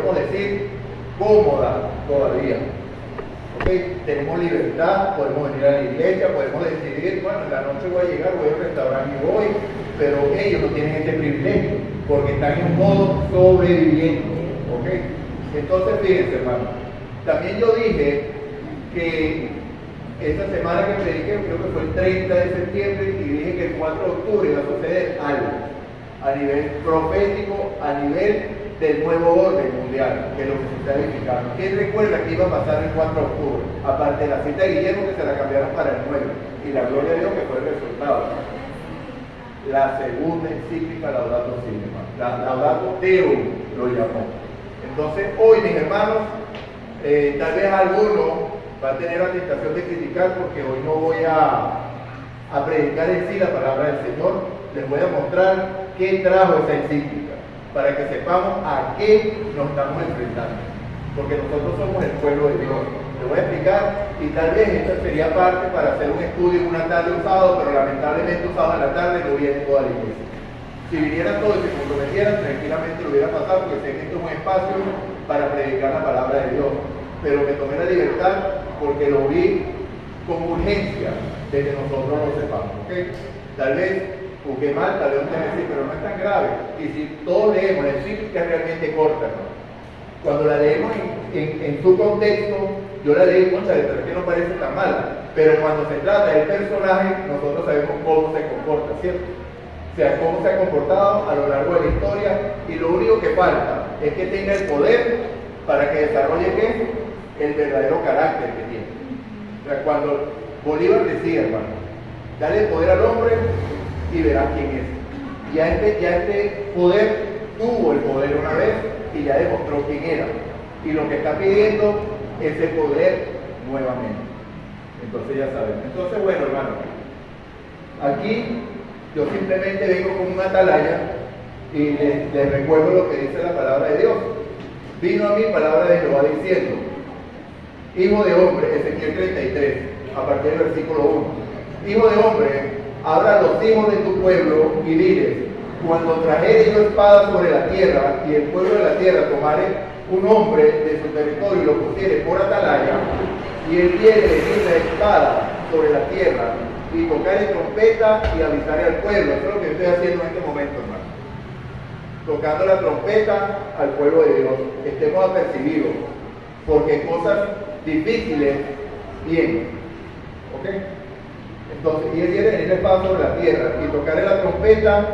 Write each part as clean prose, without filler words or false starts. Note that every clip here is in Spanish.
podemos decir, cómoda todavía. ¿Okay? Tenemos libertad, podemos venir a la iglesia, podemos decidir, bueno, en la noche voy a llegar, voy a un restaurante y voy, pero ellos no tienen ese privilegio, porque están en un modo sobreviviendo. ¿Okay? Entonces, fíjense, hermano, también yo dije que esta semana que prediqué, creo que fue el 30 de septiembre, y dije que el 4 de octubre iba a suceder algo a nivel profético, a nivel del nuevo orden mundial, que es lo que se está edificando. ¿Quién recuerda que iba a pasar el 4 de octubre? Aparte de la cita de Guillermo, que se la cambiaron para el 9, y la gloria de Dios que fue el resultado. La segunda encíclica Laudato Si, Laudato Deum lo llamó. Entonces, hoy, mis hermanos, tal vez alguno va a tener la tentación de criticar, porque hoy no voy a predicar en sí la palabra del Señor. Les voy a mostrar qué trajo esa encíclica, para que sepamos a qué nos estamos enfrentando, porque nosotros somos el pueblo de Dios. Les voy a explicar, y tal vez esta sería parte para hacer un estudio en una tarde un sábado, pero lamentablemente un sábado en la tarde no viene toda la iglesia. Si vinieran todos y se comprometieran, tranquilamente lo hubiera pasado, porque sé que esto es un espacio para predicar la palabra de Dios, pero me tomé la libertad porque lo vi con urgencia de que nosotros lo sepamos. ¿Okay? Tal vez busqué mal, tal vez usted me dice, pero no es tan grave. Y si todos leemos la encíclica, es realmente corta, ¿no? Cuando la leemos en su contexto, yo la leí muchas veces, pero es que no parece tan mala. Pero cuando se trata del personaje, nosotros sabemos cómo se comporta, ¿cierto? O sea, cómo se ha comportado a lo largo de la historia, y lo único que falta es que tenga el poder para que desarrolle ¿qué? El verdadero carácter que tiene. O sea, cuando Bolívar decía, hermano, dale poder al hombre y verás quién es. Ya este poder tuvo el poder una vez y ya demostró quién era. Y lo que está pidiendo es el poder nuevamente. Entonces ya saben. Entonces, bueno, hermano, aquí yo simplemente vengo con una atalaya y les recuerdo lo que dice la palabra de Dios. Vino a mí palabra de Jehová diciendo, hijo de hombre, Ezequiel 33, a partir del versículo 1. Hijo de hombre, habla a los hijos de tu pueblo y diles, cuando trajere yo espada sobre la tierra, y el pueblo de la tierra tomare un hombre de su territorio y lo pusiere por atalaya, y él quiere venir la espada sobre la tierra, y tocare trompeta y avisaré al pueblo. Eso es lo que estoy haciendo en este momento, hermano. Tocando la trompeta al pueblo de Dios. Estemos apercibidos, porque cosas difíciles vienen. ¿Ok? Entonces, y él quiere venir la espada sobre la tierra, y tocaré la trompeta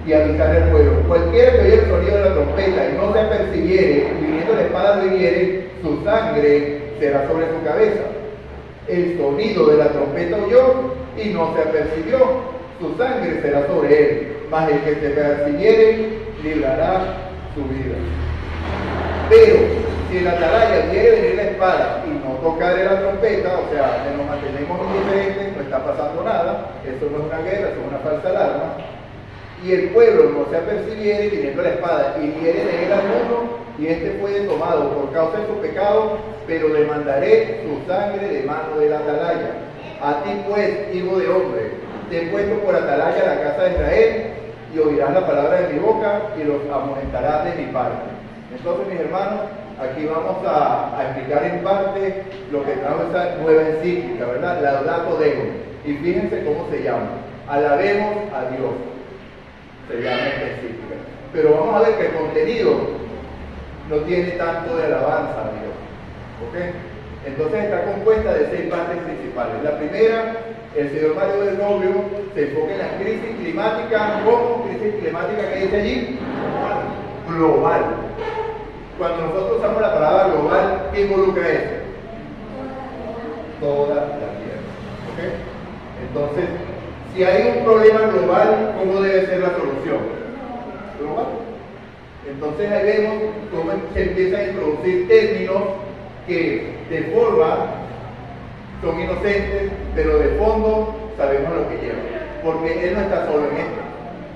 y avisaré al pueblo. Cualquiera que oye el sonido de la trompeta y no se apercibiere, y viniendo la espada lo hiriere, su sangre será sobre su cabeza. El sonido de la trompeta oyó y no se apercibió, su sangre será sobre él, mas el que se apercibiere librará su vida. Pero si el atalaya quiere venir la espada y no tocar la trompeta, o sea, que nos mantenemos indiferentes, no está pasando nada, eso no es una guerra, eso es una falsa alarma, y el pueblo no se apercibiere viniendo la espada y hiere de él alguno, y este fue tomado por causa de su pecado, pero demandaré su sangre de mano del atalaya. A ti pues, hijo de hombre, te he puesto por atalaya a la casa de Israel, y oirás la palabra de mi boca y los amonestarás de mi parte. Entonces, mis hermanos, aquí vamos a explicar en parte lo que trajo esa nueva encíclica, ¿verdad? Laudato Deum. Y fíjense cómo se llama. Alabemos a Dios. Se llama esta encíclica. Pero vamos a ver que el contenido no tiene tanto de alabanza a Dios. ¿Ok? Entonces está compuesta de 6 partes principales. La primera, el señor Mario del Novio se enfoca en la crisis climática. ¿Cómo? Crisis climática que dice allí. Global. Cuando nosotros usamos la palabra global, ¿qué involucra eso? Toda la tierra. ¿Ok? Entonces, si hay un problema global, ¿cómo debe ser la solución? Global. Entonces ahí vemos cómo se empiezan a introducir términos que de forma son inocentes, pero de fondo sabemos lo que llevan. Porque él no está solo en esto.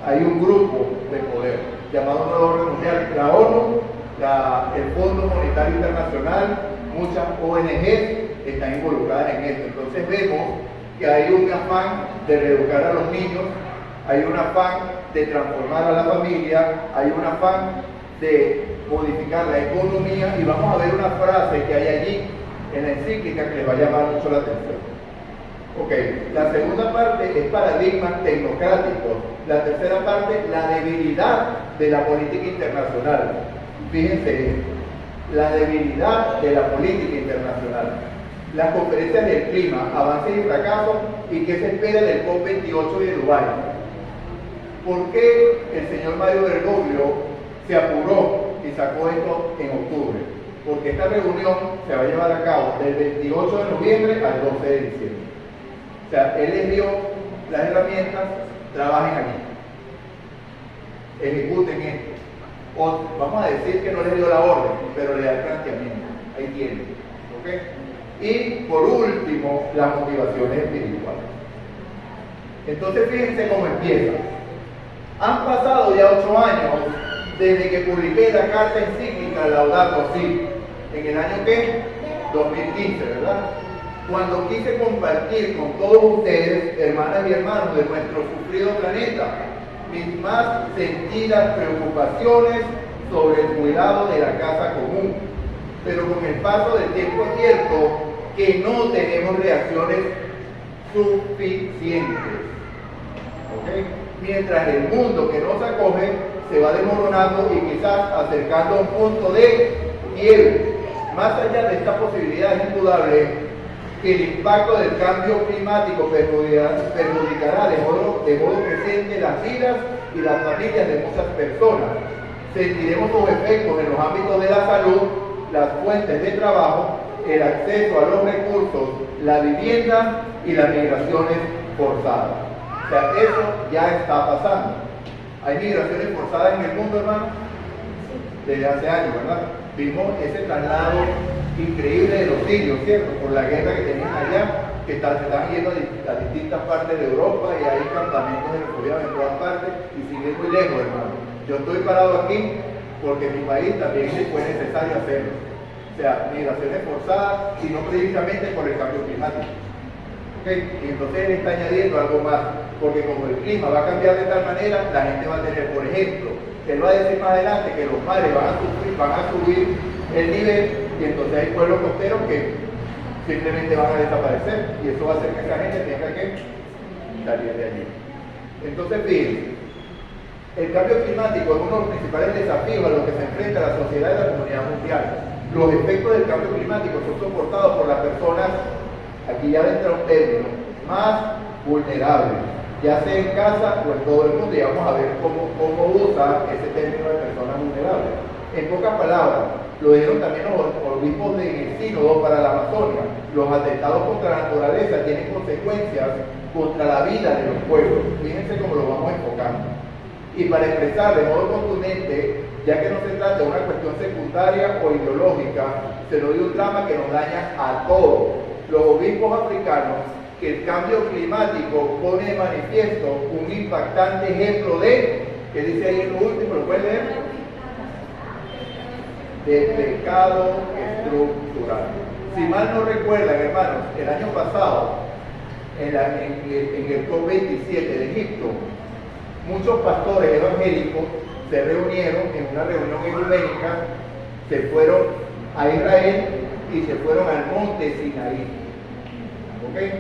Hay un grupo de poder llamado Nuevo Orden Mundial, la ONU, el Fondo Monetario Internacional, muchas ONGs están involucradas en esto. Entonces vemos que hay un afán de reeducar a los niños, hay un afán de transformar a la familia, hay un afán de modificar la economía, y vamos a ver una frase que hay allí en la encíclica que les va a llamar mucho la atención. Ok, la segunda parte es paradigmas tecnocráticos. La tercera parte, la debilidad de la política internacional. Fíjense, la debilidad de la política internacional. Las conferencias del clima, avances y fracasos, y qué se espera del COP28 de Dubái. ¿Por qué el señor Mario Bergoglio se apuró y sacó esto en octubre? Porque esta reunión se va a llevar a cabo del 28 de noviembre al 12 de diciembre. O sea, él les dio las herramientas, trabajen aquí, ejecuten esto. O vamos a decir que no les dio la orden, pero le da el planteamiento. Ahí tienen. ¿Okay? Y por último, las motivaciones espirituales. Entonces fíjense cómo empieza. Han pasado ya 8 años desde que publiqué la carta encíclica Laudato Si. ¿En el año qué? 2015, ¿verdad? Cuando quise compartir con todos ustedes, hermanas y hermanos de nuestro sufrido planeta, mis más sentidas preocupaciones sobre el cuidado de la casa común. Pero con el paso del tiempo es cierto que no tenemos reacciones suficientes. ¿Okay? Mientras el mundo que nos acoge se va desmoronando y quizás acercando a un punto de quiebre. Más allá de esta posibilidad, es indudable que el impacto del cambio climático perjudicará de modo creciente las vidas y las familias de muchas personas. Sentiremos sus efectos en los ámbitos de la salud, las fuentes de trabajo, el acceso a los recursos, la vivienda y las migraciones forzadas. O sea, eso ya está pasando. ¿Hay migraciones forzadas en el mundo, hermano? Desde hace años, ¿verdad? Vimos ese traslado increíble de los sirios, ¿cierto? Por la guerra que tenían allá, que se están yendo a distintas partes de Europa y hay campamentos de refugiados en todas partes y siguen muy lejos, hermano. Yo estoy parado aquí porque en mi país también fue necesario hacerlo. O sea, migraciones forzadas y no precisamente por el cambio climático. ¿Okay? Y entonces él está añadiendo algo más, porque como el clima va a cambiar de tal manera, la gente va a tener, por ejemplo, él va a decir más adelante que los mares van a subir el nivel y entonces hay pueblos costeros que simplemente van a desaparecer y eso va a hacer que esa gente tenga que salir de allí. Entonces, fíjense, el cambio climático es uno de los principales desafíos a los que se enfrenta la sociedad y la comunidad mundial. Los efectos del cambio climático son soportados por las personas, aquí ya entra un término, más vulnerables, ya sea en casa o en todo el mundo, y vamos a ver cómo usa ese término de personas vulnerables. En pocas palabras, lo dijeron también los obispos del sínodo para la Amazonia, los atentados contra la naturaleza tienen consecuencias contra la vida de los pueblos. Fíjense cómo lo vamos enfocando. Y para expresar de modo contundente, ya que no se trata de una cuestión secundaria o ideológica, se nos dio un drama que nos daña a todos. Los obispos africanos, que el cambio climático pone de manifiesto un impactante ejemplo de, ¿qué dice ahí en lo último? ¿Lo pueden leer? De pecado estructural. Si mal no recuerdan, hermanos, el año pasado, en el COP27 de Egipto, muchos pastores evangélicos se reunieron en una reunión ecuménica, se fueron a Israel y se fueron al monte Sinaí. ¿Okay?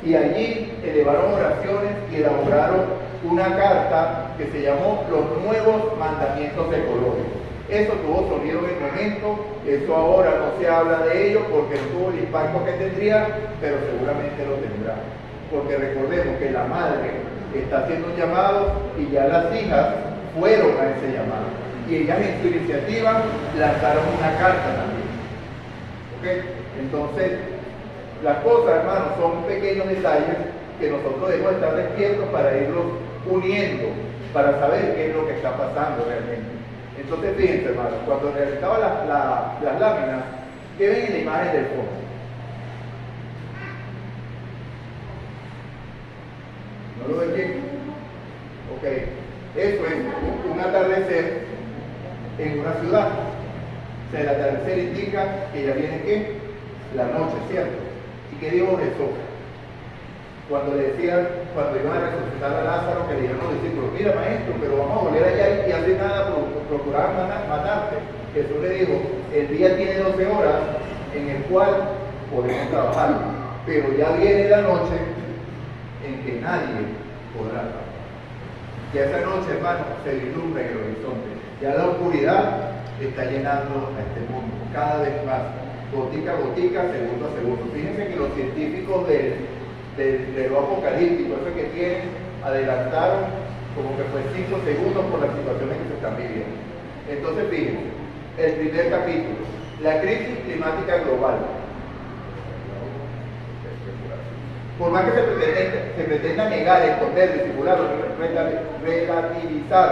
Y allí elevaron oraciones y elaboraron una carta que se llamó Los Nuevos Mandamientos Ecológicos. Eso tuvo sonido en el momento, eso ahora no se habla de ello porque no tuvo el impacto que tendría, pero seguramente lo tendrá. Porque recordemos que la madre está haciendo un llamado y ya las hijas fueron a ese llamado. Y ellas en su iniciativa lanzaron una carta también. ¿Okay? Entonces, las cosas, hermanos, son pequeños detalles que nosotros debemos estar despiertos para irlos uniendo, para saber qué es lo que está pasando realmente. Entonces, fíjense, hermanos, cuando realizaba las láminas, ¿qué ven en la imagen del fondo? ¿No lo ven bien? Ok, eso es un atardecer en una ciudad. O sea, el atardecer indica que ya viene ¿qué? La noche, ¿cierto? ¿Y qué dijo Jesús? Cuando le decían, cuando iban a resucitar a Lázaro, que le dijeron los discípulos, mira maestro, pero vamos a volver allá y hacer nada, procuraban matarte. Jesús le dijo, el día tiene 12 horas en el cual podemos trabajar, pero ya viene la noche en que nadie podrá trabajar. Ya esa noche, hermano, se vislumbra en el horizonte. Ya la oscuridad está llenando a este mundo, cada vez más, gotica a gotica, segundo a segundo. Fíjense que los científicos del reloj apocalíptico, eso que tienen, adelantaron como que fue 5 segundos por las situaciones que se están viviendo. Entonces, fíjense, el primer capítulo, la crisis climática global. Por más que se pretenda negar, esconder, disimular, relativizar,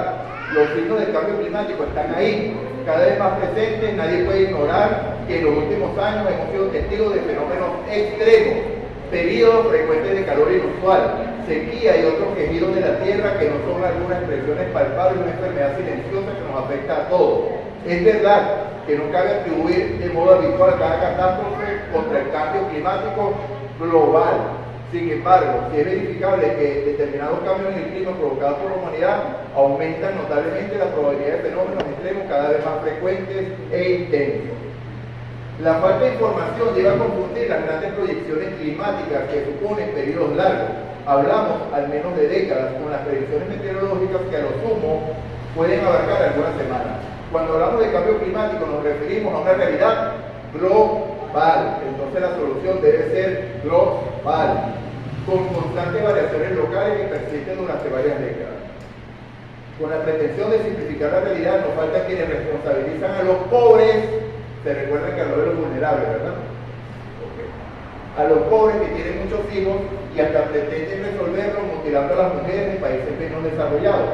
los signos del cambio climático están ahí, cada vez más presentes. Nadie puede ignorar que en los últimos años hemos sido testigos de fenómenos extremos, periodos frecuentes de calor inusual, sequía y otros quejidos de la tierra que no son algunas expresiones palpables de una enfermedad silenciosa que nos afecta a todos. Es verdad que no cabe atribuir de modo habitual cada catástrofe contra el cambio climático global. Sin embargo, si es verificable que determinados cambios en el clima provocados por la humanidad aumentan notablemente la probabilidad de fenómenos extremos cada vez más frecuentes e intensos. La falta de información lleva a confundir las grandes proyecciones climáticas que suponen periodos largos. Hablamos al menos de décadas con las predicciones meteorológicas que a lo sumo pueden abarcar algunas semanas. Cuando hablamos de cambio climático nos referimos a una realidad global. Entonces la solución debe ser global, con constantes variaciones locales que persisten durante varias décadas. Con la pretensión de simplificar la realidad, nos falta quienes responsabilizan a los pobres. Se recuerdan que habló de los vulnerables, ¿verdad? Okay. A los pobres que tienen muchos hijos y hasta pretenden resolverlo mutilando a las mujeres en países menos desarrollados.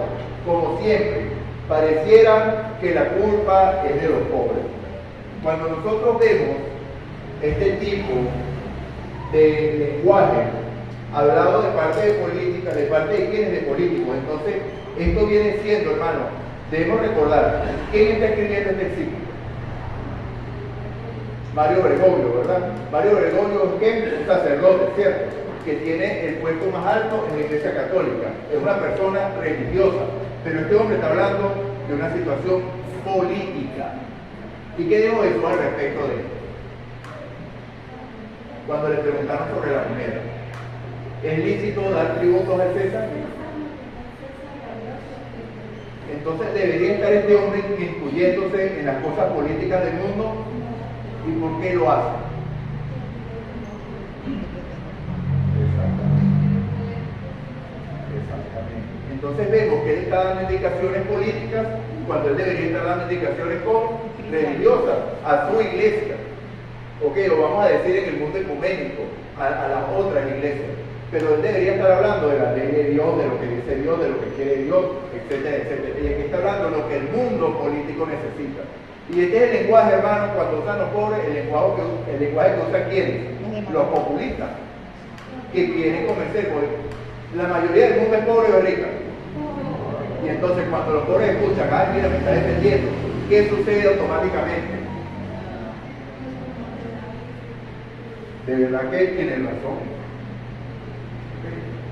Como siempre, pareciera que la culpa es de los pobres. Cuando nosotros vemos este tipo de lenguaje hablado de parte de política, de parte de quienes de políticos, entonces esto viene siendo, hermano, debemos recordar, ¿quién está escribiendo este versículo? Mario Bergoglio, ¿verdad? Mario Bergoglio es ¿qué? Un sacerdote, ¿cierto? Que tiene el puesto más alto en la Iglesia Católica. Es una persona religiosa, pero este hombre está hablando de una situación política. ¿Y qué dijo Jesús al respecto de esto? Cuando le preguntaron sobre la moneda, ¿es lícito dar tributos al César? Entonces debería estar este hombre incluyéndose en las cosas políticas del mundo. ¿Y por qué lo hace? Exactamente. Entonces vemos que él está dando indicaciones políticas cuando él debería estar dando indicaciones religiosas a su iglesia. Ok, lo vamos a decir en el mundo ecuménico, a las otras iglesias. Pero él debería estar hablando de la ley de Dios, de lo que dice Dios, de lo que quiere Dios, etcétera, etcétera. Y aquí está hablando de lo que el mundo político necesita. Y este es el lenguaje, hermano, cuando usan los pobres, el lenguaje que usan ¿quiénes? Los populistas, que quieren convencer, porque la mayoría del mundo es pobre o es rica. Y entonces cuando los pobres escuchan, ay, mira, me está defendiendo, ¿qué sucede automáticamente? De verdad que tienen razón.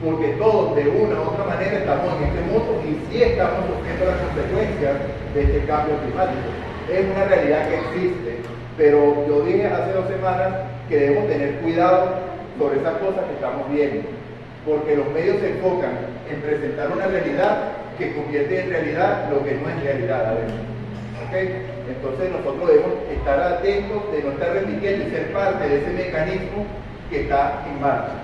Porque todos de una u otra manera estamos en este mundo y sí estamos sufriendo las consecuencias de este cambio climático. Es una realidad que existe, pero yo dije hace 2 semanas que debemos tener cuidado sobre esas cosas que estamos viendo, porque los medios se enfocan en presentar una realidad que convierte en realidad lo que no es realidad adentro. ¿Okay? Entonces nosotros debemos estar atentos de no estar repitiendo y ser parte de ese mecanismo que está en marcha.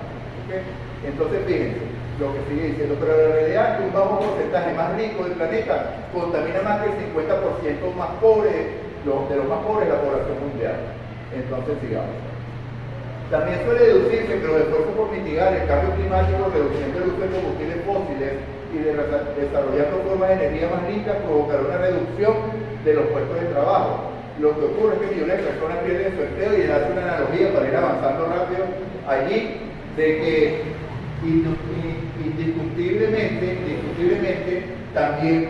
¿Okay? Entonces fíjense lo que sigue diciendo, pero la realidad es que un bajo porcentaje más rico del planeta contamina más que el 50% más pobre, de los más pobres de la población mundial. Entonces sigamos. También suele deducirse que los esfuerzos por mitigar el cambio climático, reduciendo el uso de combustibles fósiles y desarrollando formas de energía más limpias, provocará una reducción de los puestos de trabajo. Lo que ocurre es que millones de personas pierden su empleo, y hace una analogía para ir avanzando rápido allí, de que indiscutiblemente también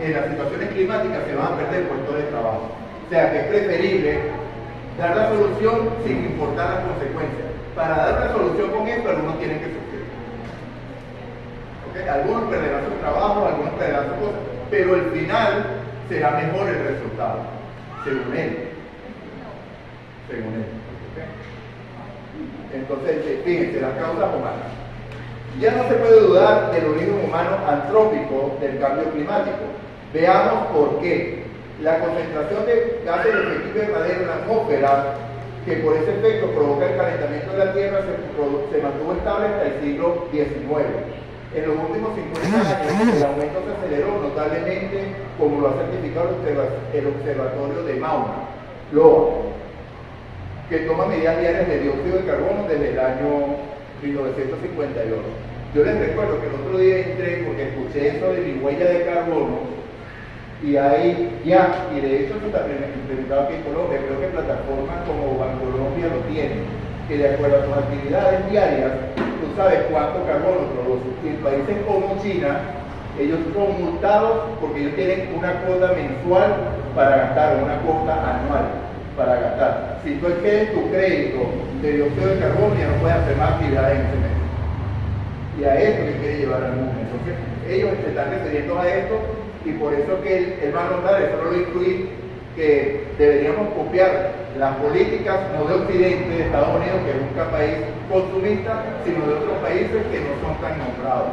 en las situaciones climáticas se van a perder puestos de trabajo. O sea que es preferible dar la solución sin importar las consecuencias. Para dar una solución con esto, algunos tienen que sufrir. ¿Okay? Algunos perderán su trabajo, algunos perderán sus cosas, pero al final será mejor el resultado, según él. Según él. ¿Okay? Entonces, fíjense, las causas humanas. Ya no se puede dudar del origen humano antrópico del cambio climático. Veamos por qué. La concentración de gases de efecto invernadero en la atmósfera, que por ese efecto provoca el calentamiento de la Tierra, se mantuvo estable hasta el siglo XIX. En los últimos 50 años, el aumento se aceleró notablemente, como lo ha certificado el Observatorio de Mauna Loa, que toma medidas diarias de dióxido de carbono desde el año 1952. Yo les recuerdo que el otro día entré porque escuché eso de mi huella de carbono, y ahí ya, y de hecho eso está implementado aquí en Colombia. Creo que plataformas como Bancolombia lo tienen, que de acuerdo a tus actividades diarias, tú sabes cuánto carbono produce. Y en países como China, ellos son multados porque ellos tienen una cuota mensual para gastar, o una cuota anual para gastar. Si tú excedes tu crédito de dióxido de carbono, ya no puedes hacer más actividades en ese mes. Y a esto que quiere llevar al mundo. Entonces, ellos se están refiriendo a esto. Y por eso que él va a notar, eso no lo incluí, que deberíamos copiar las políticas no de Occidente, de Estados Unidos, que es un país consumista, sino de otros países que no son tan nombrados.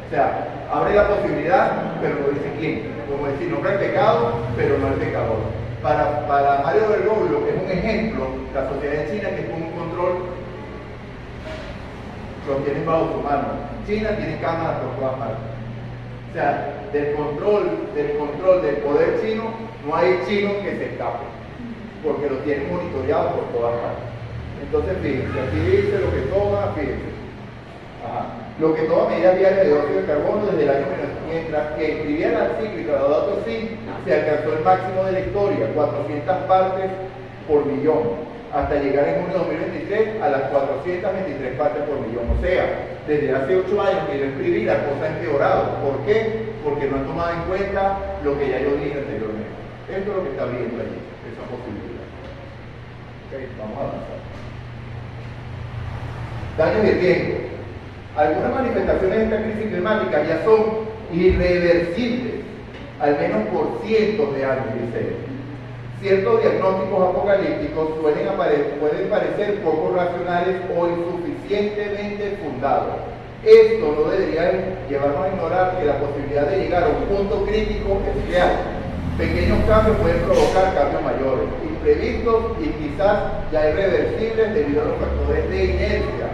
O sea, abre la posibilidad, pero no dice quién. Como decir, nombra el pecado, pero no el pecador. Para Mario Bergoglio es un ejemplo, la sociedad de China, que con un control lo tienen bajo su mano. China tiene cámaras por todas partes. O sea, del control del poder chino, no hay chino que se escape, porque lo tienen monitoreado por todas partes. Entonces, fíjense, aquí dice lo que toma, fíjense. Lo que toma medidas diarias de dióxido de carbono desde el año 1900, mientras que escribía la encíclica Laudato Si, se alcanzó el máximo de la historia, 400 partes por millón, hasta llegar en junio de 2023 a las 423 partes por millón. O sea, desde hace 8 años que yo escribí, la cosa ha empeorado. ¿Por qué? Porque no han tomado en cuenta lo que ya yo dije anteriormente. Esto es lo que está viendo allí, esa posibilidad. Okay, vamos a avanzar. Daños y riesgos. Algunas manifestaciones de esta crisis climática ya son irreversibles, al menos por cientos de años, dice él. Ciertos diagnósticos apocalípticos pueden parecer poco racionales o insuficientemente fundados. Esto no debería llevarnos a ignorar que la posibilidad de llegar a un punto crítico es real. Pequeños cambios pueden provocar cambios mayores, imprevistos y quizás ya irreversibles debido a los factores de inercia.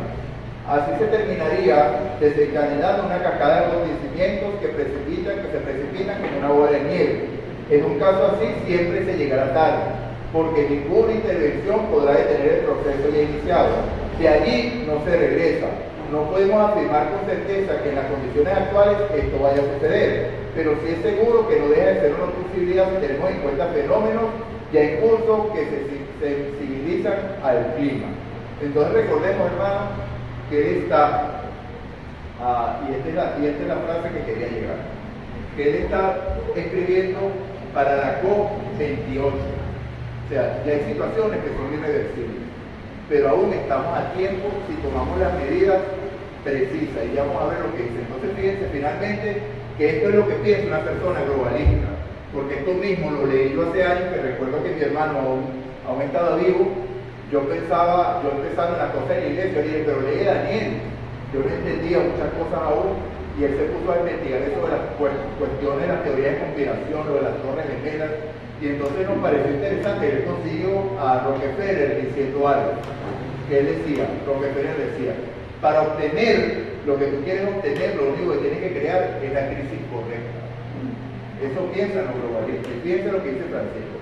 Así se terminaría desencadenando una cascada de acontecimientos que se precipitan como una bola de nieve. En un caso así siempre se llegará tarde, porque ninguna intervención podrá detener el proceso ya iniciado. De allí no se regresa. No podemos afirmar con certeza que en las condiciones actuales esto vaya a suceder, pero sí es seguro que no deja de ser una posibilidad si tenemos en cuenta fenómenos ya en curso que se sensibilizan al clima. Entonces recordemos, hermanos, que él está, y esta es la frase que quería llegar, que él está escribiendo para la COP28. O sea, ya hay situaciones que son irreversibles, pero aún estamos a tiempo si tomamos las medidas precisas, y ya vamos a ver lo que dice. Entonces fíjense finalmente que esto es lo que piensa una persona globalista, porque esto mismo lo leí yo hace años, que recuerdo que mi hermano aún estaba vivo. Yo empezaba en la cosa de la iglesia, y dije, pero leí Daniel. Yo no entendía muchas cosas aún, y él se puso a investigar eso de las cuestiones de las teorías de conspiración, lo de las torres gemelas, y entonces nos pareció interesante. Él consiguió a Rockefeller diciendo algo, que él decía, Rockefeller decía, para obtener lo que tú quieres obtener, lo único que tienes que crear es la crisis correcta. Eso piensan los globalistas, y piensa lo que dice Francisco.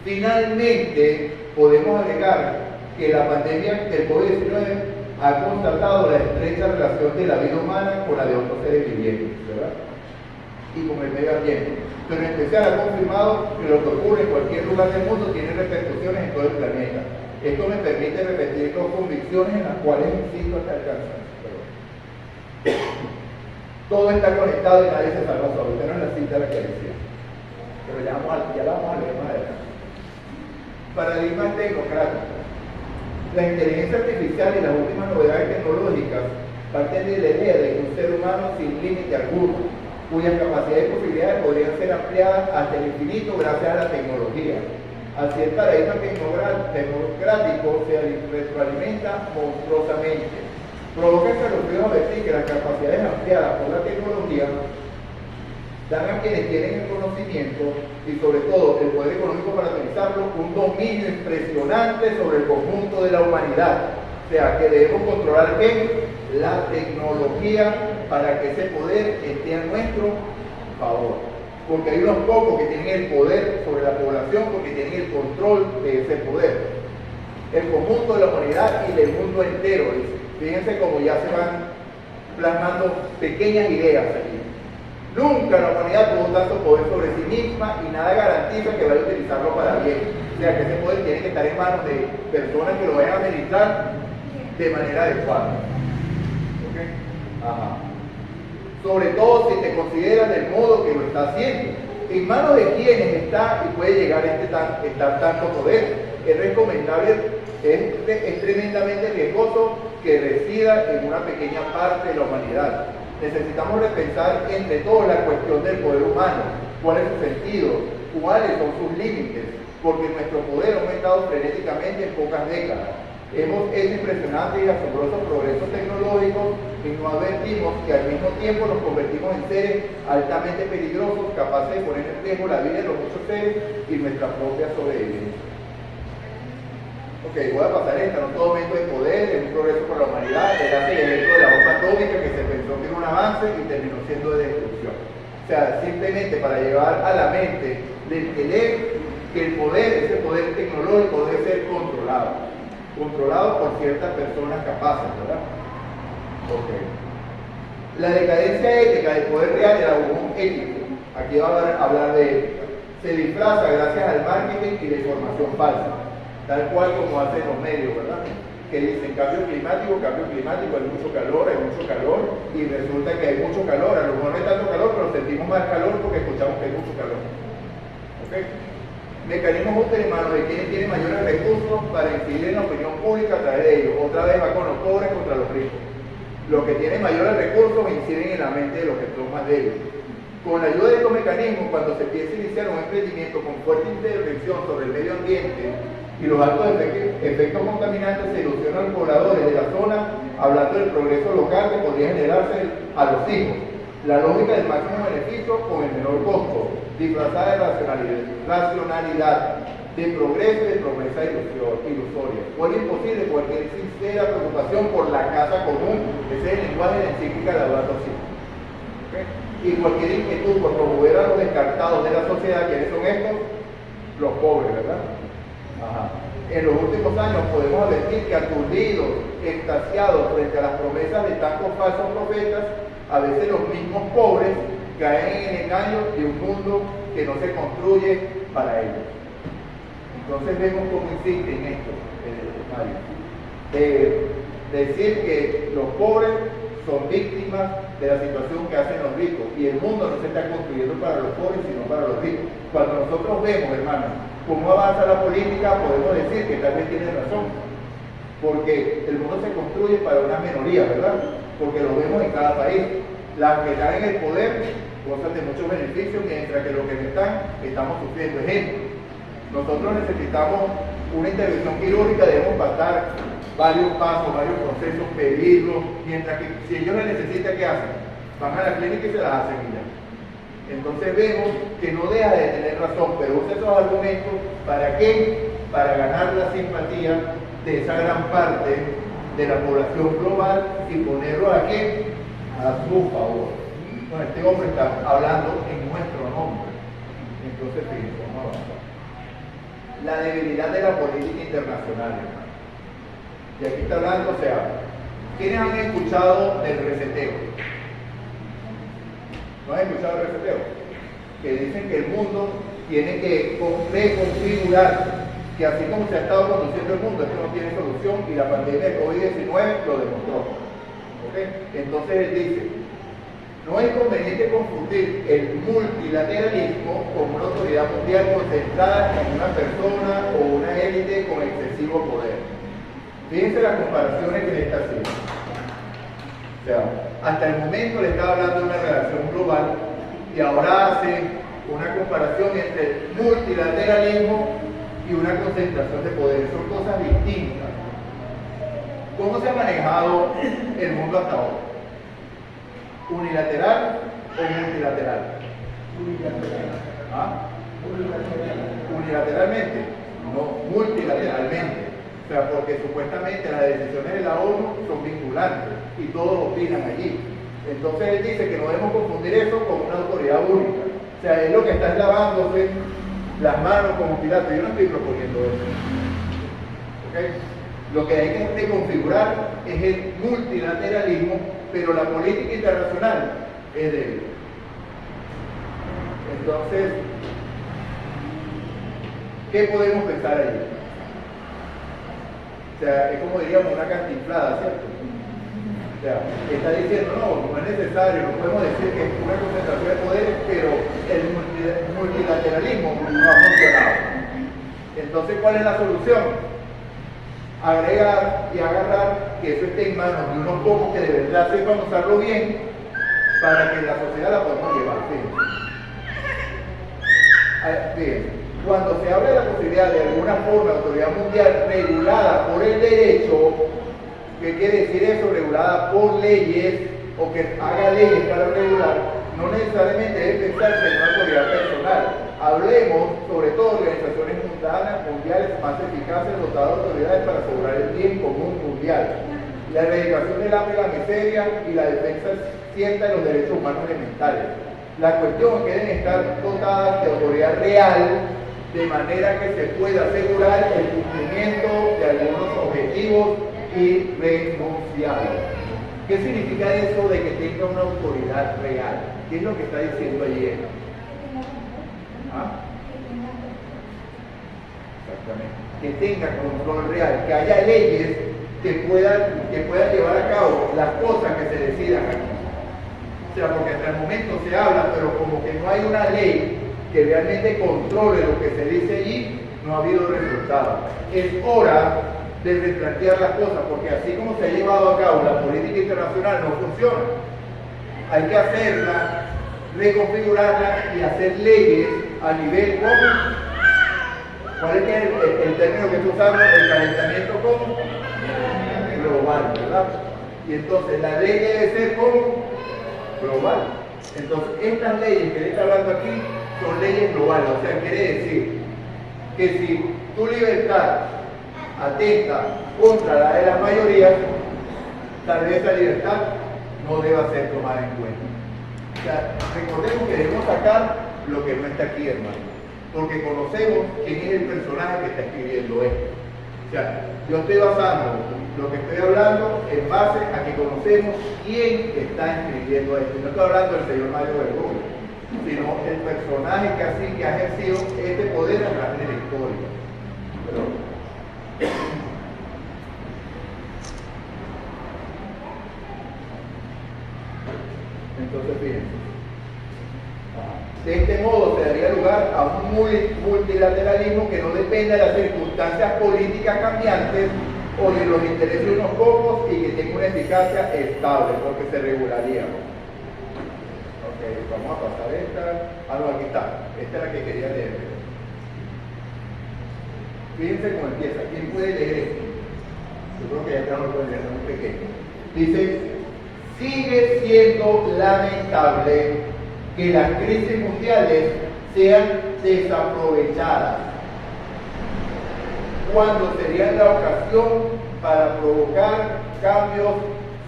Finalmente, podemos agregar que la pandemia del COVID-19 ha constatado la estrecha relación de la vida humana con la de otros seres vivientes, ¿verdad? Y con el medio ambiente. Pero en especial ha confirmado que lo que ocurre en cualquier lugar del mundo tiene repercusiones en todo el planeta. Esto me permite repetir dos convicciones en las cuales insisto hasta el cansancio. Todo está conectado y nadie se salva solo. Esta no es la cita la que decía. Pero ya la vamos a leer más adelante. Paradigmas tecnocráticos. La inteligencia artificial y las últimas novedades tecnológicas parten de la idea de un ser humano sin límite alguno, cuyas capacidades y posibilidades podrían ser ampliadas hasta el infinito gracias a la tecnología. Así el paradigma tecnocrático se retroalimenta monstruosamente. Provoca escalofríos a decir que las capacidades ampliadas por la tecnología dan a quienes tienen el conocimiento y sobre todo el poder económico para utilizarlo un dominio impresionante sobre el conjunto de la humanidad. O sea, que debemos controlar ¿qué? La tecnología para que ese poder esté a nuestro favor. Porque hay unos pocos que tienen el poder sobre la población porque tienen el control de ese poder. El conjunto de la humanidad y del mundo entero. Fíjense cómo ya se van plasmando pequeñas ideas aquí. Nunca la humanidad tuvo tanto poder sobre sí misma y nada garantiza que vaya a utilizarlo para bien. O sea que ese poder tiene que estar en manos de personas que lo vayan a administrar de manera adecuada. ¿Okay? Ajá. Sobre todo si te consideras del modo que lo está haciendo. ¿En manos de quienes está y puede llegar estar tanto poder? Es recomendable, es tremendamente riesgoso que resida en una pequeña parte de la humanidad. Necesitamos repensar entre todos la cuestión del poder humano, cuál es su sentido, cuáles son sus límites, porque nuestro poder ha aumentado frenéticamente en pocas décadas. Hemos hecho impresionantes y asombrosos progresos tecnológicos y no advertimos que al mismo tiempo nos convertimos en seres altamente peligrosos, capaces de poner en riesgo la vida de los muchos seres y nuestra propia sobrevivencia. Ok, voy a pasar esta, no todo aumento de poder, es un progreso para la humanidad, el ejemplo de la bomba atómica que se pensó que era un avance y terminó siendo de destrucción. O sea, simplemente para llevar a la mente del que lee que el poder, ese poder tecnológico debe ser controlado por ciertas personas capaces, ¿verdad? Ok. La decadencia ética del poder real era un ético. Aquí va a hablar de ética. Se disfraza gracias al marketing y la información falsa. Tal cual como hacen los medios, ¿verdad? Que dicen cambio climático, hay mucho calor, y resulta que hay mucho calor, a lo mejor no hay tanto calor, pero sentimos más calor porque escuchamos que hay mucho calor. ¿Ok? Mecanismos útiles en manos de quienes tienen mayores recursos para incidir en la opinión pública a través de ellos. Otra vez va con los pobres contra los ricos. Los que tienen mayores recursos inciden en la mente de los que son más débiles. Con la ayuda de estos mecanismos, cuando se empieza a iniciar un emprendimiento con fuerte intervención sobre el medio ambiente, y los altos efectos contaminantes se ilusionan a los pobladores de la zona hablando del progreso local que podría generarse a los hijos. La lógica del máximo beneficio con el menor costo, disfrazada de racionalidad, de progreso y de promesa ilusoria. Vuelve imposible cualquier sincera preocupación por la casa común, ese es el lenguaje de la encíclica de Laudato Si. ¿Okay? Y cualquier inquietud por promover a los descartados de la sociedad, ¿quiénes son estos? Los pobres, ¿verdad? Ajá. En los últimos años podemos advertir que aturdidos, extasiados frente a las promesas de tantos falsos profetas, a veces los mismos pobres caen en el engaño de un mundo que no se construye para ellos. Entonces vemos cómo insiste en esto, Mario. Decir que los pobres son víctimas de la situación que hacen los ricos y el mundo no se está construyendo para los pobres sino para los ricos. Cuando nosotros vemos, hermanos, cómo avanza la política, podemos decir que tal vez tienen razón, porque el mundo se construye para una minoría, ¿verdad? Porque lo vemos en cada país. Las que están en el poder gozan de muchos beneficios, mientras que los que no están, estamos sufriendo. Ejemplo, nosotros necesitamos una intervención quirúrgica, debemos pasar varios pasos, varios procesos, pedirlos, mientras que si ellos la necesitan, ¿qué hacen? Van a la clínica y se las hacen y ya. Entonces vemos que no deja de tener razón, pero usa esos argumentos, ¿para qué? Para ganar la simpatía de esa gran parte de la población global y ponerlo aquí a su favor. Bueno, este hombre está hablando en nuestro nombre. Entonces, fíjense, vamos a avanzar. La debilidad de la política internacional, hermano. Y aquí está hablando, o sea, ¿quiénes han escuchado del reseteo? ¿No han escuchado el reseteo? Que dicen que el mundo tiene que reconfigurar, que así como se ha estado conduciendo el mundo, esto no tiene solución y la pandemia de COVID-19 lo demostró. ¿Okay? Entonces él dice, no es conveniente confundir el multilateralismo con una autoridad mundial concentrada en una persona o una élite con excesivo poder. Fíjense las comparaciones que le está haciendo. O sea, hasta el momento le estaba hablando de una relación global y ahora hace una comparación entre multilateralismo y una concentración de poder. Son cosas distintas. ¿Cómo se ha manejado el mundo hasta ahora? ¿Unilateral o multilateral? Unilateral. ¿Ah? Unilateral. Unilateralmente, no, multilateralmente. O sea, porque supuestamente las decisiones de la ONU son vinculantes y todos opinan allí. Entonces él dice que no debemos confundir eso con una autoridad única. O sea, es lo que está lavándose las manos como Pilato. Yo no estoy proponiendo eso. ¿Okay? Lo que hay que configurar es el multilateralismo, pero la política internacional es débil. Entonces, ¿qué podemos pensar allí? O sea, es como diríamos una cantinflada, ¿cierto? O sea, está diciendo, no es necesario, no podemos decir que es una concentración de poderes, pero el multilateralismo no ha funcionado. Entonces, ¿cuál es la solución? Agregar y agarrar que eso esté en manos de unos pocos que de verdad sepan usarlo bien para que la sociedad la podamos llevar. Bien. Cuando se habla de la posibilidad de alguna forma de autoridad mundial regulada por el derecho, ¿qué quiere decir eso? Regulada por leyes o que haga leyes para regular, no necesariamente debe pensarse en una autoridad personal. Hablemos sobre todo de organizaciones mundiales más eficaces dotadas de autoridades para asegurar el bien común mundial, la erradicación del hambre y la miseria y la defensa cierta de los derechos humanos elementales. La cuestión es que deben estar dotadas de autoridad real, de manera que se pueda asegurar el cumplimiento de algunos objetivos irrenunciables. ¿Qué significa eso de que tenga una autoridad real? ¿Qué es lo que está diciendo ayer? ¿Ah? Exactamente. Que tenga control real, que haya leyes que puedan llevar a cabo las cosas que se decidan aquí. O sea, porque hasta el momento se habla, pero como que no hay una ley que realmente controle lo que se dice allí, no ha habido resultado. Es hora de replantear las cosas, porque así como se ha llevado a cabo la política internacional no funciona. Hay que hacerla, reconfigurarla y hacer leyes a nivel común. ¿Cuál es el término que tú usamos? El calentamiento común global, ¿verdad? Y entonces la ley debe ser como global. Entonces estas leyes que él está hablando aquí son leyes globales, o sea, quiere decir que si tu libertad atenta contra la de las mayorías, tal vez esa libertad no deba ser tomada en cuenta. O sea, recordemos que debemos sacar lo que no está aquí, hermano, porque conocemos quién es el personaje que está escribiendo esto. O sea, yo estoy basando lo que estoy hablando en base a que conocemos quién está escribiendo esto. No estoy hablando del señor Mario Bergoglio, sino el personaje que ha ejercido este poder a través de la historia. Entonces, fíjense. De este modo se daría lugar a un multilateralismo que no dependa de las circunstancias políticas cambiantes o de los intereses de unos pocos y que tenga una eficacia estable, porque se regularía. Ok, vamos a pasar esta. Ah, no, aquí está. Esta es la que quería leer. Fíjense cómo empieza. ¿Quién puede leer esto? Yo creo que ya no lo pueden leer, es muy pequeño. Dice, sigue siendo lamentable que las crisis mundiales sean desaprovechadas cuando serían la ocasión para provocar cambios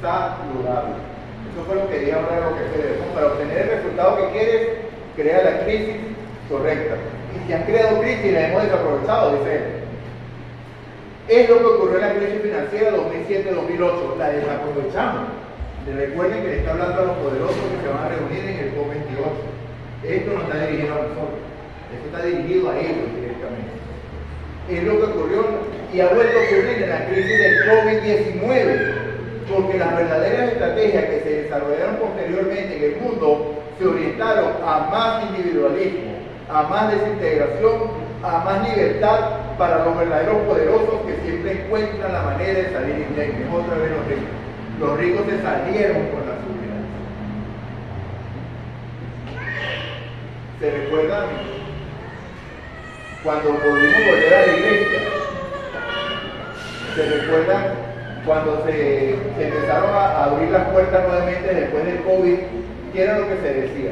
saludables. Eso fue lo que quería hablar lo que se debe. Para obtener el resultado que quieres, crea la crisis correcta. Y si han creado crisis, la hemos desaprovechado, dice él. Es lo que ocurrió en la crisis financiera 2007-2008, la desaprovechamos. Recuerden que le está hablando a los poderosos que se van a reunir en el COP28. Esto no está dirigido a nosotros, esto está dirigido a ellos directamente. Es lo que ocurrió y ha vuelto a ocurrir en la crisis del COVID-19, porque las verdaderas estrategias que se desarrollaron posteriormente en el mundo se orientaron a más individualismo, a más desintegración a más libertad para los verdaderos poderosos que siempre encuentran la manera de salir indemnes. Otra vez los ricos. Los ricos se salieron con la seguridad. ¿Se recuerdan cuando pudimos volver a la iglesia? ¿Se recuerdan cuando se empezaron a abrir las puertas nuevamente después del COVID? ¿Qué era lo que se decía?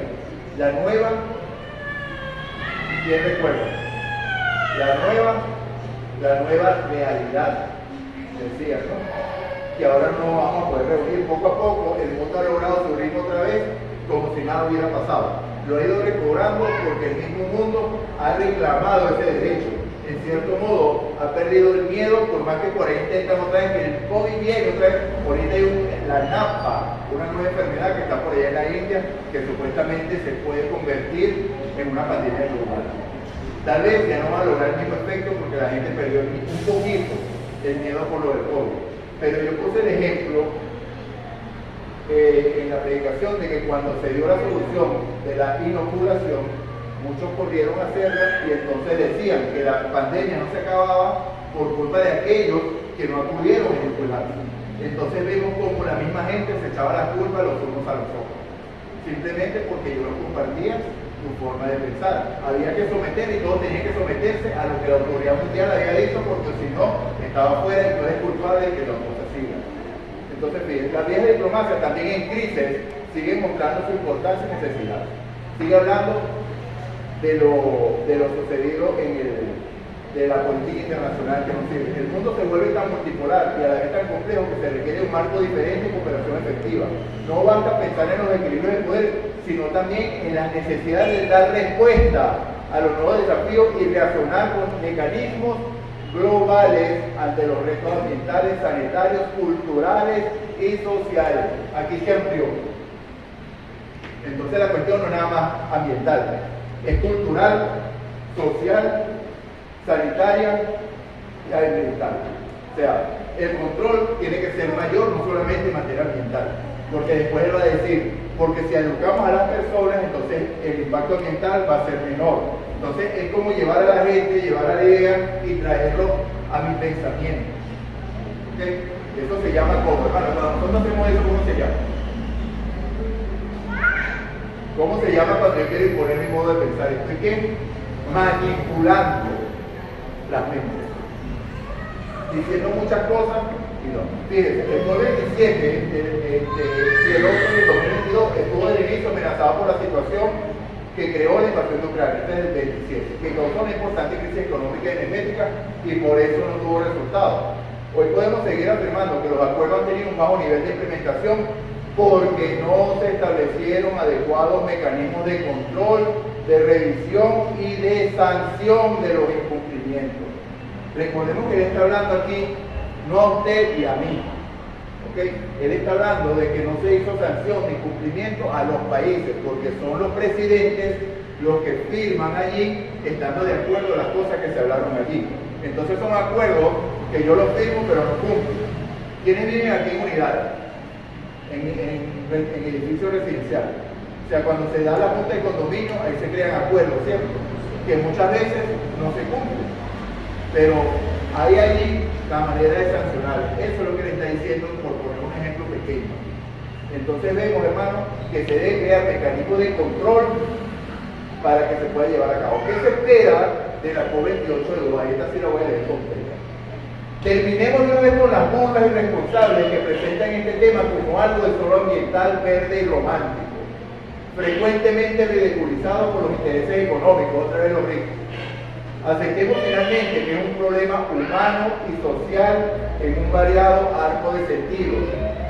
La nueva, ¿quién recuerda? La nueva realidad, decía, ¿no? Que ahora no vamos a poder reunir poco a poco, el mundo ha logrado su ritmo otra vez, como si nada hubiera pasado. Lo ha ido recobrando porque el mismo mundo ha reclamado ese derecho. En cierto modo, ha perdido el miedo, por más que por ahí intentan otra vez que el COVID viene, otra vez, ahorita hay la napa, una nueva enfermedad que está por allá en la India, que supuestamente se puede convertir en una pandemia global. Tal vez ya no va a lograr el mismo efecto porque la gente perdió un poquito el miedo por lo del COVID. Pero yo puse el ejemplo en la predicación de que cuando se dio la solución de la inoculación, muchos corrieron a hacerla y entonces decían que la pandemia no se acababa por culpa de aquellos que no acudieron a inocularse. Entonces vemos como la misma gente se echaba la culpa los unos a los otros, simplemente porque ellos no compartían su forma de pensar. Había que someter y todos tenían que someterse a lo que la autoridad mundial había dicho, porque si no, estaba fuera y no es culpable de que las cosas sigan. Entonces, fíjense, la vieja diplomacia también en crisis sigue mostrando su importancia y necesidad. Sigue hablando de lo sucedido de la política internacional que nos sirve. El mundo se vuelve tan multipolar y a la vez tan complejo que se requiere un marco diferente y cooperación efectiva. No basta pensar en los equilibrios de poder, sino también en la necesidad de dar respuesta a los nuevos desafíos y reaccionar con mecanismos globales ante los retos ambientales, sanitarios, culturales y sociales. Aquí se amplió. Entonces la cuestión no es nada más ambiental, es cultural, social, sanitaria y ambiental. O sea, el control tiene que ser mayor, no solamente en materia ambiental, porque después él va a decir, porque si educamos a las personas, entonces el impacto ambiental va a ser menor. Entonces es como llevar a la gente, llevar a la idea y traerlo a mi pensamiento. ¿Okay? Eso se llama como, hermano, cuando nosotros hacemos eso, ¿cómo se llama? ¿Cómo se llama cuando yo quiero imponer mi modo de pensar? Estoy ¿qué? Manipulando las mentes, diciendo muchas cosas y no. Fíjense, el 9 de diciembre del 8 de 2022 estuvo el inicio amenazado por la situación que creó la invasión de Ucrania, este es el 27, que causó una importante crisis económica y energética y por eso no tuvo resultados. Hoy podemos seguir afirmando que los acuerdos han tenido un bajo nivel de implementación porque no se establecieron adecuados mecanismos de control, de revisión y de sanción de los incumplimientos. Recordemos que él está hablando aquí no a usted y a mí, ¿okay? Él está hablando de que no se hizo sanción ni cumplimiento a los países, porque son los presidentes los que firman allí, estando de acuerdo a las cosas que se hablaron allí. Entonces son acuerdos que yo los firmo pero no cumplo. ¿Quiénes viven aquí en unidades? En edificio residencial. O sea, cuando se da la junta de condominio, ahí se crean acuerdos, ¿cierto? Que muchas veces no se cumplen. Pero hay allí la manera de sancionar. Eso es lo que le está diciendo, por poner un ejemplo pequeño. Entonces vemos, hermanos, que se debe crear mecanismos de control para que se pueda llevar a cabo. ¿Qué se espera de la COP28 de Dubái? Esta sí la voy a leer completa. Terminemos de una vez con las burlas irresponsables que presentan este tema como algo de solo ambiental, verde y romántico, frecuentemente ridiculizado por los intereses económicos, otra vez los ricos. Aceptemos finalmente que es un problema humano y social en un variado arco de sentidos.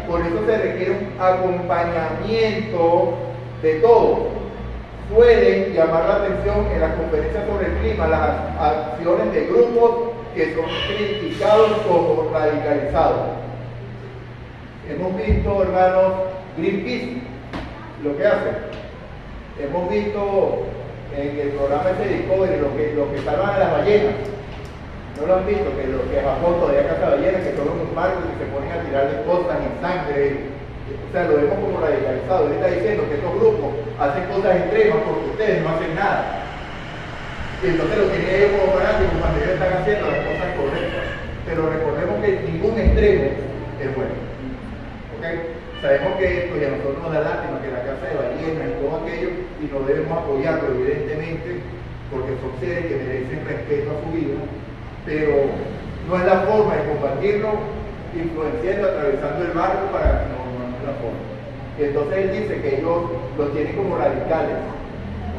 Por eso se requiere un acompañamiento de todos. Suelen llamar la atención en las conferencias sobre el clima las acciones de grupos que son criticados como radicalizados. Hemos visto, hermanos, Greenpeace, lo que hacen. Hemos visto en el programa de Discovery lo que salvan a las ballenas. ¿No lo han visto? Que los que Japón todavía caza ballenas, que son unos barcos que se ponen a tirarles cosas y sangre. O sea, lo vemos como radicalizado. Él está diciendo que estos grupos hacen cosas extremas porque ustedes no hacen nada. ¿Ok? Y entonces lo tienen ellos como fanáticos cuando ellos están haciendo las cosas correctas. Pero recordemos que ningún extremo es bueno. ¿Ok? Sabemos que esto y a nosotros nos da lástima que la casa de ballenas y todo aquello, y no debemos apoyarlo evidentemente, porque son seres que merecen respeto a su vida, pero no es la forma de combatirlo influenciando, atravesando el barco para que no es la forma. Y entonces él dice que ellos los tienen como radicales,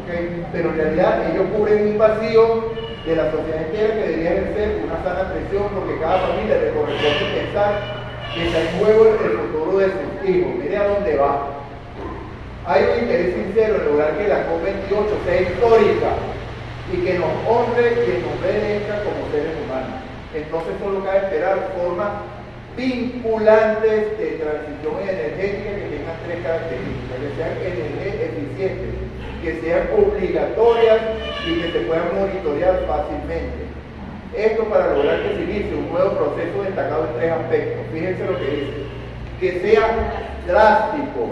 ¿okay? Pero en realidad ellos cubren un vacío de la sociedad entera que debería ejercer una sana presión, porque cada familia le corresponde pensar que está en juego el futuro de sus hijos. Mire a dónde va. Hay un interés sincero en lograr que la COP28 sea histórica y que nos honre y nos obedezca como seres humanos. Entonces solo cabe esperar formas vinculantes de transición energética que tengan tres características: que sean eficientes, que sean obligatorias y que se puedan monitorear fácilmente. Esto para lograr que se inicie un nuevo proceso destacado en tres aspectos. Fíjense lo que dice: que sea drástico,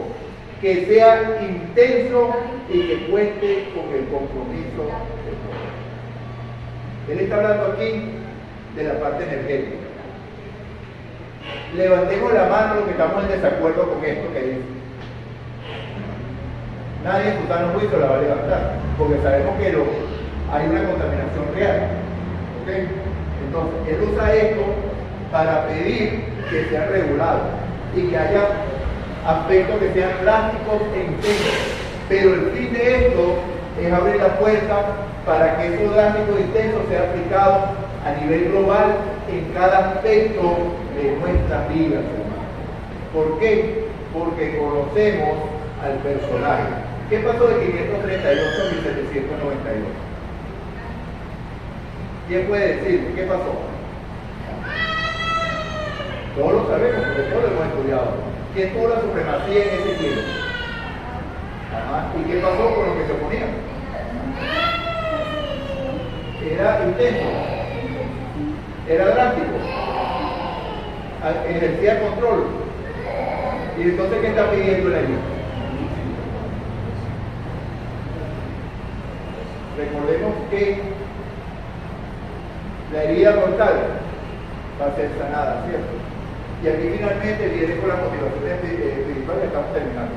que sea intenso y que cuente con el compromiso de todos. Él está hablando aquí de la parte energética. Levantemos la mano los que estamos en desacuerdo con esto que dice. Nadie en su sano juicio la va a levantar, porque sabemos que hay una contaminación real. ¿Okay? Entonces, él usa esto para pedir que sean regulados y que haya aspectos que sean drásticos e intensos. Pero el fin de esto es abrir la puerta para que eso drástico e intenso sea aplicado a nivel global en cada aspecto de nuestras vidas. ¿Por qué? Porque conocemos al personaje. ¿Qué pasó de 538 a 1792? ¿Quién puede decir qué pasó? Todos lo sabemos, porque todos lo hemos estudiado. ¿Quién tuvo la supremacía en ese tiempo? ¿Y qué pasó con lo que se oponía? Era intenso, era drástico, ejercía control. Y entonces, ¿qué está pidiendo la ayuda? Recordemos que la herida mortal va a ser sanada, ¿cierto? Y aquí finalmente viene con la motivación espiritual que estamos terminando.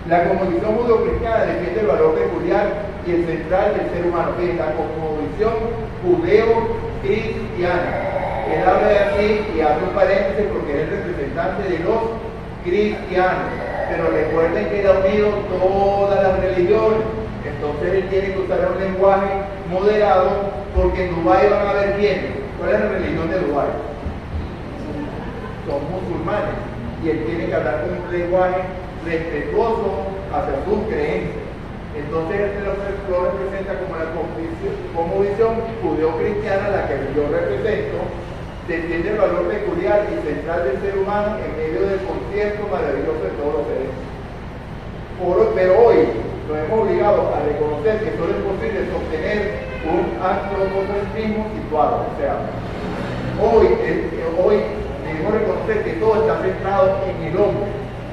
La cosmovisión judeocristiana defiende el valor peculiar y el central del ser humano, que es la cosmovisión judeo-cristiana. Él habla de aquí y abre un paréntesis porque es el representante de los cristianos. Pero recuerden que él ha unido todas las religiones. Entonces él tiene que usar un lenguaje moderado, porque en Dubái van a ver quiénes. ¿Cuál es la religión de Dubái? Son musulmanes. Y él tiene que hablar con un lenguaje respetuoso hacia sus creencias. Entonces él lo representa como la cosmovisión judeo-cristiana, la que yo represento, defiende el valor peculiar y central del ser humano en medio del concierto maravilloso de todos los seres. Pero hoy nos hemos obligado a reconocer que solo es posible sostener un antropocentrismo situado. O sea, hoy debemos reconocer que todo está centrado en el hombre.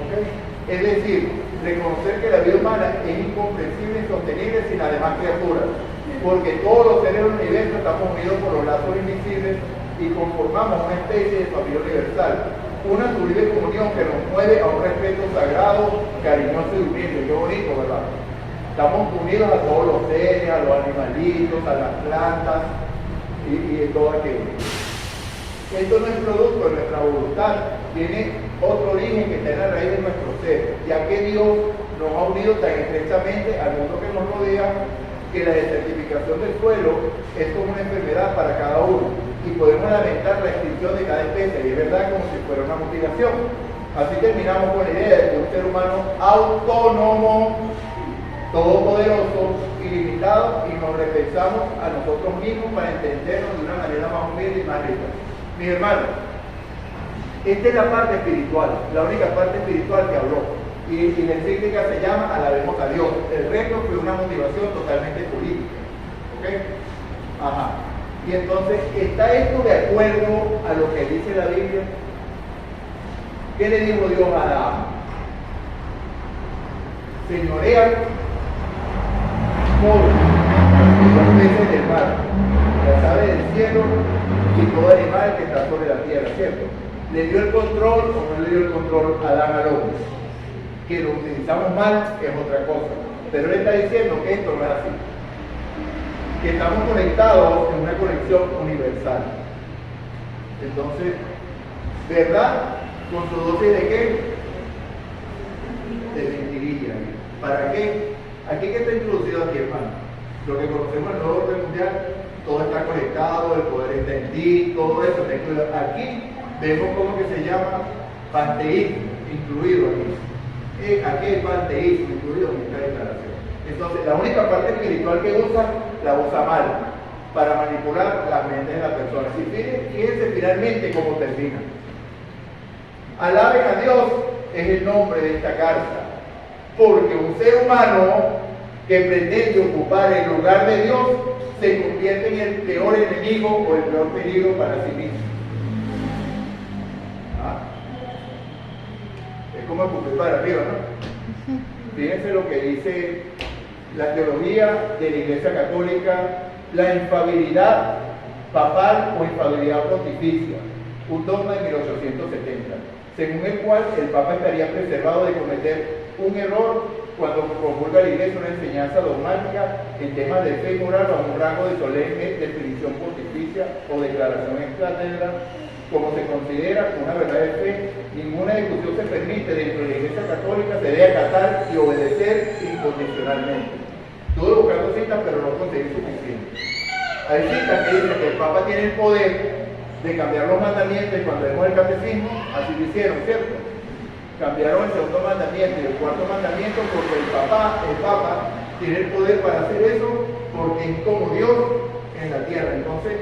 ¿Okay? Es decir, reconocer que la vida humana es incomprensible e insostenible sin las demás criaturas, porque todos los seres del universo estamos unidos por los lazos invisibles y conformamos una especie de familia universal, una sublime comunión que nos mueve a un respeto sagrado, cariñoso y humilde. Qué bonito, ¿verdad? Estamos unidos a todos los seres, a los animalitos, a las plantas y todo aquello. Esto no es producto de nuestra voluntad, tiene otro origen que está en la raíz de nuestro ser, ya que Dios nos ha unido tan estrechamente al mundo que nos rodea, que la desertificación del suelo es como una enfermedad para cada uno, y podemos lamentar la extinción de cada especie, y es verdad, como si fuera una mutilación. Así terminamos con la idea de un ser humano autónomo, todopoderoso, ilimitado, y nos repensamos a nosotros mismos para entendernos de una manera más humilde y más rica. Mis hermanos, esta es la parte espiritual, la única parte espiritual que habló. Y la encíclica se llama Alabemos a Dios. El resto fue una motivación totalmente política. ¿Ok? Ajá. Y entonces, ¿está esto de acuerdo a lo que dice la Biblia? ¿Qué le dijo Dios a Adán? Señorea por peces del mar, las aves del cielo y todo animal que está sobre la tierra, ¿cierto? ¿Le dio el control o no le dio el control a Adán al hombre? Que lo utilizamos mal es otra cosa. Pero él está diciendo que esto no es así. Que estamos conectados en una conexión universal. Entonces, ¿verdad? ¿Con su dosis de qué? De mentirilla. ¿Para qué? Aquí que está introducido aquí, hermano. Lo que conocemos en el nuevo orden mundial, todo está conectado, el poder está en ti, todo eso está incluido. Aquí vemos cómo que se llama panteísmo, incluido aquí. Aquí hay panteísmo incluido en esta declaración. Entonces, la única parte espiritual que usa, la usa mal, para manipular la mente de la persona. Y fíjense finalmente cómo termina. Alaben a Dios es el nombre de esta carta, porque un ser humano que pretende ocupar el lugar de Dios se convierte en el peor enemigo o el peor peligro para sí mismo. Es como escupir para arriba, ¿no? Fíjense lo que dice la teología de la Iglesia Católica, la infalibilidad papal o infalibilidad pontificia, un dogma de 1870, según el cual el Papa estaría preservado de cometer un error cuando promulga la Iglesia una enseñanza dogmática en temas de fe y moral bajo un rango de solemne definición pontificia o declaración en cátedra, como se considera una verdad de fe. Ninguna discusión se permite dentro de la Iglesia Católica, se debe acatar y obedecer incondicionalmente. Estuve buscando citas, pero no conseguí suficiente. Hay citas que dicen que el Papa tiene el poder de cambiar los mandamientos, y cuando vemos el catecismo, así lo hicieron, ¿cierto? Cambiaron el segundo mandamiento y el cuarto mandamiento porque el Papa tiene el poder para hacer eso, porque es como Dios en la tierra. Entonces,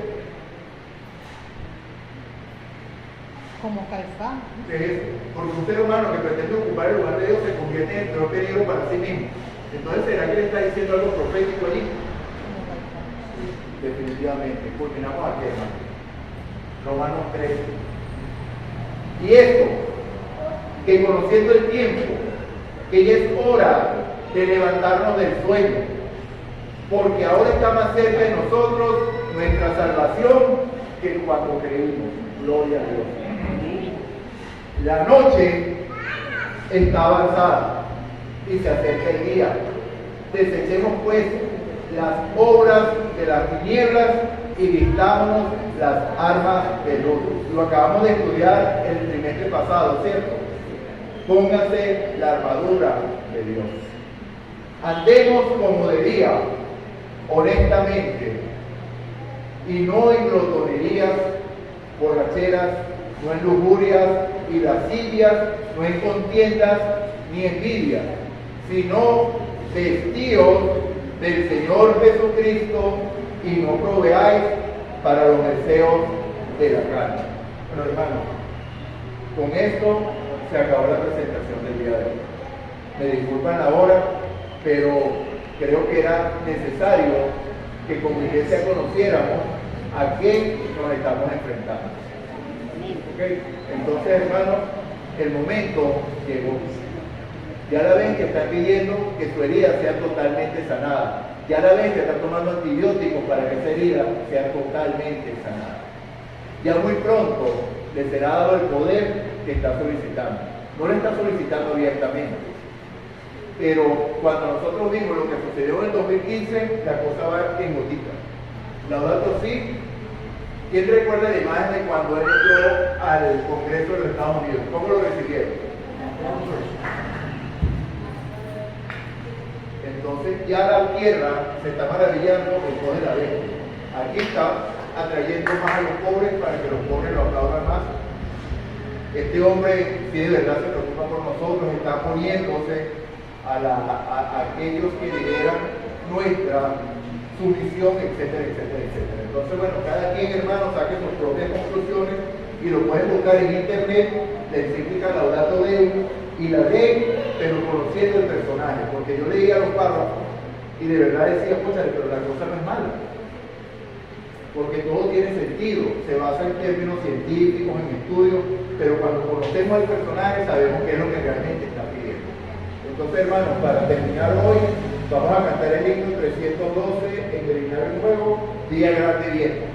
como Caifás. Porque un ser humano que pretende ocupar el lugar de Dios se convierte en el peor peligro para sí mismo. Entonces, ¿será que le está diciendo algo profético allí? Definitivamente. Culminamos aquí, hermano. Romanos 13. Y esto, que conociendo el tiempo, que ya es hora de levantarnos del sueño, porque ahora está más cerca de nosotros nuestra salvación que cuando creímos. Gloria a Dios. La noche está avanzada y se acerca el día. Desechemos pues las obras de las tinieblas y vistámonos las armas de luz. Lo acabamos de estudiar el trimestre pasado, ¿cierto? Pónganse la armadura de Dios. Andemos como de día, honestamente, y no en glotonerías, borracheras, no en lujurias y lascivias, no en contiendas ni envidias, sino vestidos del Señor Jesucristo y no proveáis para los deseos de la carne. Bueno, hermanos, con esto se acabó la presentación del día de hoy. Me disculpan ahora, pero creo que era necesario que como iglesia conociéramos a qué nos estamos enfrentando. ¿Okay? Entonces, hermanos, el momento llegó. Ya la ven que están pidiendo que su herida sea totalmente sanada. Ya la ven que están tomando antibióticos para que esa herida sea totalmente sanada. Ya muy pronto les será dado el poder que está solicitando. No le está solicitando abiertamente. Pero cuando nosotros vimos lo que sucedió en el 2015, la cosa va en gotitas. Laudato Si. ¿Quién recuerda la imagen de cuando él entró al Congreso de los Estados Unidos? ¿Cómo lo recibieron? Entonces ya la tierra se está maravillando con todo el adentro. Aquí está atrayendo más a los pobres para que los pobres lo aplaudan más. Este hombre, si de verdad se preocupa por nosotros, está poniéndose a aquellos que lideran nuestra sumisión, etcétera, etcétera, etcétera. Entonces, bueno, cada quien, hermano, saque sus propias conclusiones y lo pueden buscar en internet, la encíclica Laudato Deum, y la leen, pero conociendo el personaje, porque yo leía los párrafos y de verdad decía, pero la cosa no es mala, porque todo tiene sentido, se basa en términos científicos, en estudios, pero cuando conocemos al personaje sabemos qué es lo que realmente está pidiendo. Entonces, hermanos, para terminar hoy, Vamos a cantar el himno 312 en el himnario nuevo, Día Grande Viernes.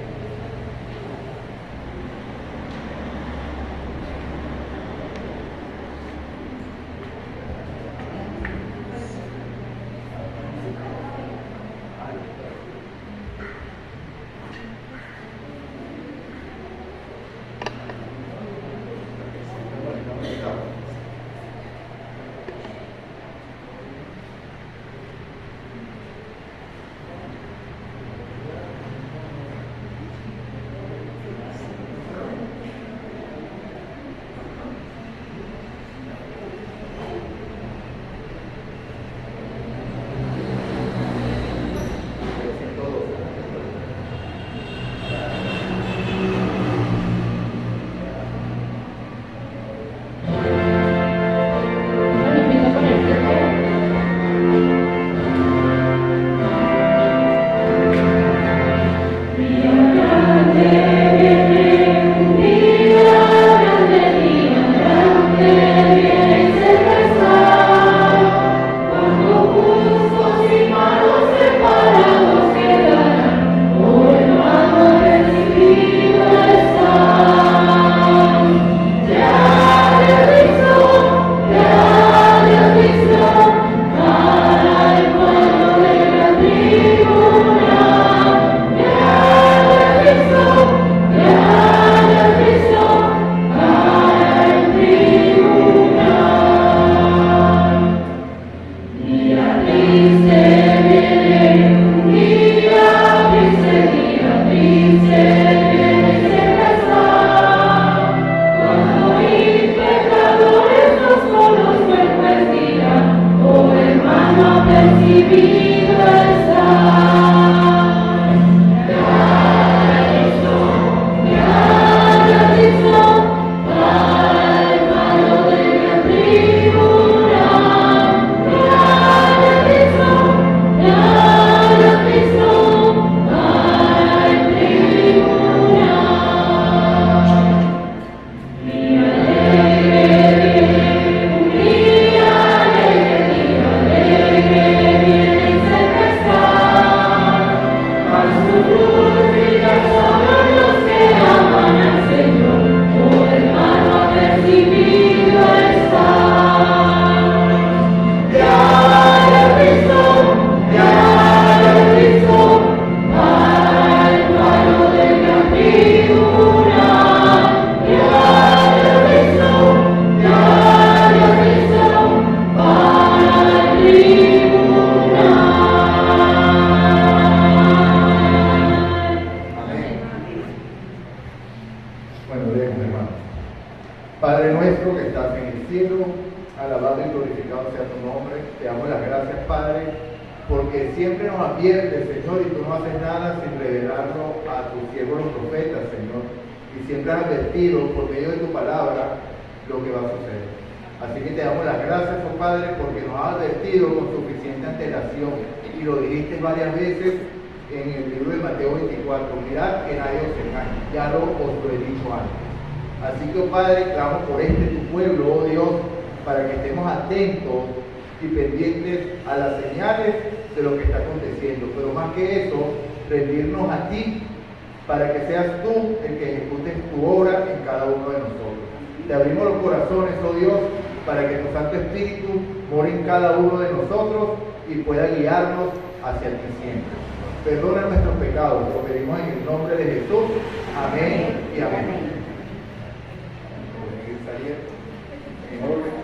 Padre nuestro que estás en el cielo, alabado y glorificado sea tu nombre. Te damos las gracias, Padre, porque siempre nos adviertes, Señor, y tú no haces nada sin revelarlo a tus siervos los profetas, Señor. Y siempre has advertido por medio de tu palabra lo que va a suceder. Así que te damos las gracias, oh Padre, porque nos has advertido con suficiente antelación. Y lo dijiste varias veces en el libro de Mateo 24. Mirad que nadie os engañe. Ya os lo he dicho antes. Así que, oh Padre, clamo por tu pueblo, oh Dios, para que estemos atentos y pendientes a las señales de lo que está aconteciendo. Pero más que eso, rendirnos a ti para que seas tú el que ejecutes tu obra en cada uno de nosotros. Te abrimos los corazones, oh Dios, para que tu Santo Espíritu more en cada uno de nosotros y pueda guiarnos hacia ti siempre. Perdona nuestros pecados, lo pedimos en el nombre de Jesús. Amén y amén. En orden.